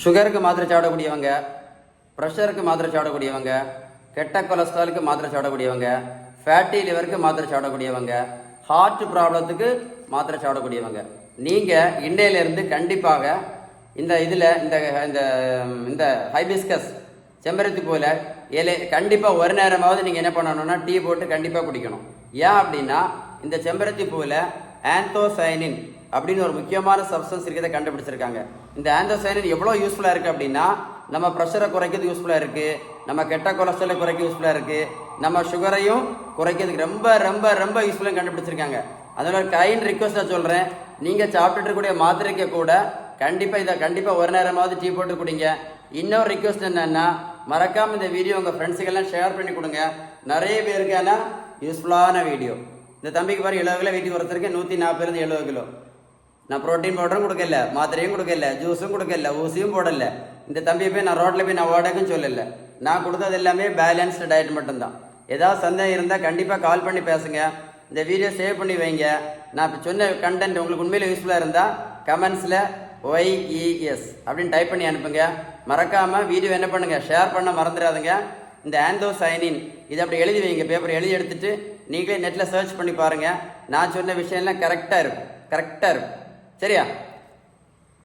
சுகருக்கு மாத்திரை சாப்பிடக்கூடியவங்க, ப்ரெஷருக்கு மாத்திரை சாப்பிடக்கூடியவங்க, கெட்ட கொலஸ்ட்ராலுக்கு மாத்திரை சாப்பிடக்கூடியவங்க, ஃபேட்டி லிவருக்கு மாத்திரை சாப்பிடக்கூடியவங்க, ஹார்ட் ப்ராப்ளத்துக்கு மாத்திரை சாப்பிடக்கூடியவங்க, நீங்கள் இன்னையிலேருந்து கண்டிப்பாக இந்த இதில் இந்த இந்த இந்த ஹைபிஸ்கஸ் செம்பருத்தி போல இலை கண்டிப்பாக ஒரு நேரமாவது நீங்கள் என்ன பண்ணணும்னா டீ போட்டு கண்டிப்பாக குடிக்கணும். ஏன் அப்படின்னா இந்த செம்பருத்தி பூவில் ஆந்தோசைனின் அப்படின்னு ஒரு முக்கியமான சப்ஸ்டன்ஸ் இருக்கிறத கண்டுபிடிச்சிருக்காங்க. இந்த ஆந்தோசைனின் எவ்வளோ யூஸ்ஃபுல்லாக இருக்குது அப்படின்னா நம்ம ப்ரெஷரை குறைக்கிறது யூஸ்ஃபுல்லாக இருக்குது, நம்ம கெட்ட கொலஸ்ட்ராலை குறைக்க யூஸ்ஃபுல்லாக இருக்குது, நம்ம சுகரையும் குறைக்கிறதுக்கு ரொம்ப ரொம்ப ரொம்ப யூஸ்ஃபுல்லாக கண்டுபிடிச்சிருக்காங்க. அதனால கைண்ட் ரிக்வஸ்ட்டாக சொல்கிறேன், நீங்கள் சாப்பிட்டுட்டு இருக்கக்கூடிய மாத்திரைக்கு கூட கண்டிப்பாக ஒரு நேரமாவது டீ போட்டு குடிங்க. இன்னொரு ரிக்வஸ்ட் என்னன்னா, மறக்காமல் இந்த வீடியோ உங்கள் ஃப்ரெண்ட்ஸுக்கெல்லாம் ஷேர் பண்ணி கொடுங்க. நிறைய பேருக்கான யூஸ்ஃபுல்லான வீடியோ. இந்த தம்பிக்கு பாரு 70 கிலோ வீட்டுக்கு ஒருத்தருக்கு 140 70 கிலோ. நான் ப்ரோட்டீன் பவுடரும் கொடுக்கல, மாத்திரையும் கொடுக்கல, ஜூஸும் கொடுக்கல, ஊசியும் போடல. இந்த தம்பியை போய் நான் ரோட்டில் போய் நான் ஓடக்கும் சொல்லலை. நான் கொடுத்தது எல்லாமே பேலன்ஸ்டு டயட் மட்டும்தான். ஏதாவது சந்தேகம் இருந்தால் கண்டிப்பாக கால் பண்ணி பேசுங்க. இந்த வீடியோ சேவ் பண்ணி வைங்க. நான் இப்போ சொன்ன கண்டென்ட் உங்களுக்கு உண்மையில் யூஸ்ஃபுல்லாக இருந்தால் கமெண்ட்ஸில் OIES அப்படின்னு டைப் பண்ணி அனுப்புங்க. மறக்காமல் வீடியோ என்ன பண்ணுங்கள், ஷேர் பண்ண மறந்துடாதுங்க. இந்த ஆந்தோசைனின் இதை அப்படி எழுதி வைங்க, பேப்பர் எழுதி எடுத்துட்டு நீங்களே நெட்டில் சர்ச் பண்ணி பாருங்கள். நான் சொன்ன விஷயம்லாம் கரெக்டாக இருக்கும். சரியா?